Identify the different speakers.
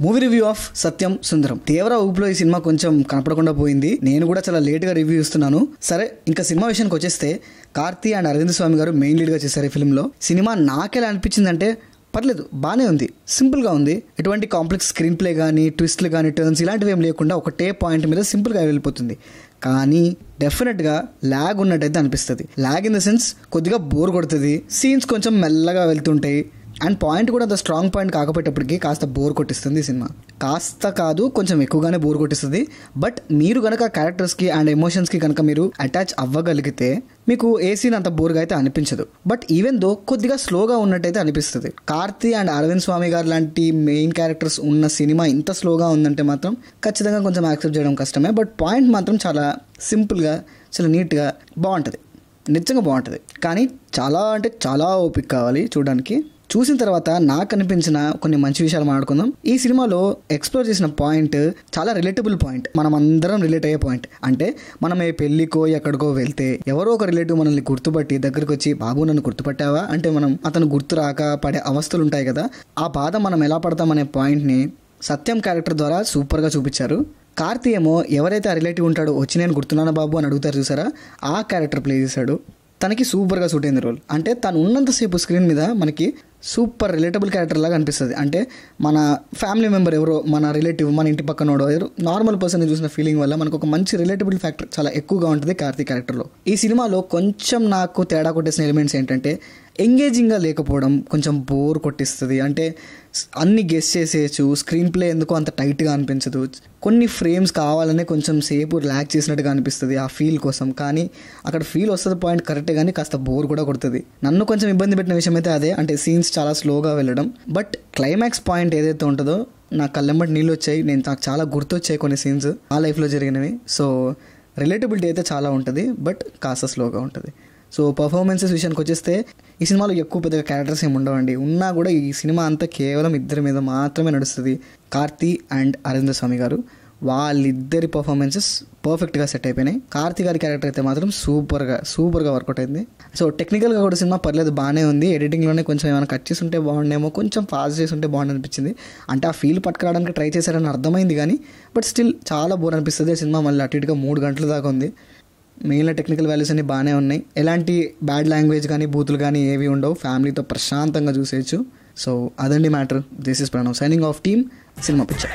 Speaker 1: Movie review of సత్యం సుందరం. తీవ్ర ఊపులో ఈ సినిమా కొంచెం కనపడకుండా పోయింది. నేను కూడా చాలా లేట్గా రివ్యూ ఇస్తున్నాను. సరే, ఇంకా సినిమా విషయానికి వచ్చేస్తే కార్తీ అండ్ అరవింద్ స్వామి గారు మెయిన్ లీడ్గా చేశారు ఈ ఫిల్మ్లో. సినిమా నాకెలా అనిపించిందంటే పర్లేదు, బాగానే ఉంది, సింపుల్గా ఉంది. ఎటువంటి కాంప్లెక్స్ స్క్రీన్ ప్లే కానీ ట్విస్ట్లు కానీ టర్న్స్ ఇలాంటివి ఏం లేకుండా ఒకటే పాయింట్ మీద సింపుల్గా వెళ్ళిపోతుంది. కానీ డెఫినెట్గా ల్యాగ్ ఉన్నట్టయితే అనిపిస్తుంది. ల్యాగ్ ఇన్ ద సెన్స్ కొద్దిగా బోర్ కొడుతుంది, సీన్స్ కొంచెం మెల్లగా వెళ్తుంటాయి. అండ్ పాయింట్ కూడా అంత స్ట్రాంగ్ పాయింట్ కాకపోయేటప్పటికి కాస్త బోర్ కొట్టిస్తుంది ఈ సినిమా. కాస్త కాదు, కొంచెం ఎక్కువగానే బోర్ కొట్టిస్తుంది. బట్ మీరు కనుక క్యారెక్టర్స్కి అండ్ ఎమోషన్స్కి కనుక మీరు అటాచ్ అవ్వగలిగితే మీకు ఏ సీన్ అంత బోర్గా అయితే అనిపించదు. బట్ ఈవెన్ దో కొద్దిగా స్లోగా ఉన్నట్టయితే అనిపిస్తుంది. కార్తీ అండ్ అరవింద్ స్వామి గారు లాంటి మెయిన్ క్యారెక్టర్స్ ఉన్న సినిమా ఇంత స్లోగా ఉందంటే మాత్రం ఖచ్చితంగా కొంచెం యాక్సెప్ట్ చేయడం కష్టమే. బట్ పాయింట్ మాత్రం చాలా సింపుల్గా, చాలా నీట్గా బాగుంటుంది, నిజంగా బాగుంటుంది. కానీ చాలా అంటే చాలా ఓపిక కావాలి చూడడానికి. చూసిన తర్వాత నాకు అనిపించిన కొన్ని మంచి విషయాలు మాట్లాడుకుందాం. ఈ సినిమాలో ఎక్స్ప్లోర్ చేసిన పాయింట్ చాలా రిలేటబుల్ పాయింట్, మనం అందరం రిలేట్ అయ్యే పాయింట్. అంటే మనం ఏ పెళ్లికో ఎక్కడికో వెళ్తే ఎవరో ఒక రిలేటివ్ మనల్ని గుర్తుపట్టి దగ్గరికి వచ్చి, బాబు నన్ను గుర్తుపట్టావా అంటే మనం అతను గుర్తు రాక పడే అవస్థలు ఉంటాయి కదా, ఆ బాధ మనం ఎలా పడతామనే పాయింట్ని సత్యం క్యారెక్టర్ ద్వారా సూపర్గా చూపించారు. కార్తీ ఏమో ఎవరైతే ఆ రిలేటివ్ ఉంటాడో వచ్చి నేను గుర్తున్నాను బాబు అని అడుగుతారు చూసారా, ఆ క్యారెక్టర్ ప్లే చేశాడు. తనకి సూపర్గా సూట్ అయింది రోల్. అంటే తను ఉన్నంతసేపు స్క్రీన్ మీద మనకి సూపర్ రిలేటబుల్ క్యారెక్టర్ లాగా అనిపిస్తుంది. అంటే మన ఫ్యామిలీ మెంబర్ ఎవరో, మన రిలేటివ్, మన ఇంటి పక్కనోడో ఎవరో నార్మల్ పర్సన్ చూసిన ఫీలింగ్ వల్ల మనకు ఒక మంచి రిలేటబుల్ ఫ్యాక్టర్ చాలా ఎక్కువగా ఉంటుంది కార్తీ క్యారెక్టర్లో. ఈ సినిమాలో కొంచెం నాకు తేడా కొట్టేసిన ఎలిమెంట్స్ ఏంటంటే ఎంగేజింగ్గా లేకపోవడం, కొంచెం బోర్ కొట్టిస్తుంది. అంటే అన్ని గెస్ చేసేయచ్చు, స్క్రీన్ ప్లే ఎందుకో అంత టైట్గా అనిపించదు, కొన్ని ఫ్రేమ్స్ కావాలనే కొంచెం సేపు రిలాక్స్ చేసినట్టుగా అనిపిస్తుంది ఆ ఫీల్ కోసం. కానీ అక్కడ ఫీల్ వస్తుంది పాయింట్ కరెక్టే, కానీ కాస్త బోర్ కూడా కొడుతుంది. నన్ను కొంచెం ఇబ్బంది పెట్టిన విషయం అయితే అదే, అంటే సీన్స్ చాలా స్లోగా వెళ్ళడం. బట్ క్లైమాక్స్ పాయింట్ ఏదైతే ఉంటుందో నా కళ్ళెంబటి నీళ్ళు వచ్చాయి, నాకు చాలా గుర్తొచ్చాయి కొన్ని సీన్స్ ఆ లైఫ్లో జరిగినవి. సో రిలేటబిలిటీ అయితే చాలా ఉంటుంది, బట్ కాస్త స్లోగా ఉంటుంది. సో పర్ఫార్మెన్సెస్ విషయానికి వచ్చేస్తే ఈ సినిమాలో ఎక్కువ పెద్దగా క్యారెక్టర్స్ ఏమి ఉండవండి. ఉన్నా కూడా ఈ సినిమా అంతా కేవలం ఇద్దరి మీద మాత్రమే నడుస్తుంది, కార్తీ అండ్ అరవింద్ స్వామి గారు. వాళ్ళిద్దరి పర్ఫార్మెన్సెస్ పర్ఫెక్ట్గా సెట్ అయిపోయినాయి. కార్తీ గారి క్యారెక్టర్ అయితే మాత్రం సూపర్గా వర్కౌట్ అయింది. సో టెక్నికల్గా కూడా సినిమా పర్లేదు, బాగానే ఉంది. ఎడిటింగ్లోనే కొంచెం ఏమైనా కట్ చేసి ఉంటే బాగుండేమో, కొంచెం ఫాస్ట్ చేసి ఉంటే బాగుంది అనిపించింది. అంటే ఆ ఫీల్ పట్టుకురావడానికి ట్రై చేశారని అర్థమైంది, కానీ బట్ స్టిల్ చాలా బోర్ అనిపిస్తుంది. సినిమా మళ్ళీ అటు ఇటుగా 3 గంటల దాకా ఉంది. మెయిన్లో టెక్నికల్ వాల్యూస్ అన్నీ బాగానే ఉన్నాయి. ఎలాంటి బ్యాడ్ లాంగ్వేజ్ కానీ బూతులు కానీ ఏవి ఉండవు, ఫ్యామిలీతో ప్రశాంతంగా చూసేయచ్చు. సో అదండి matter. This is Pranav signing off team cinema picture.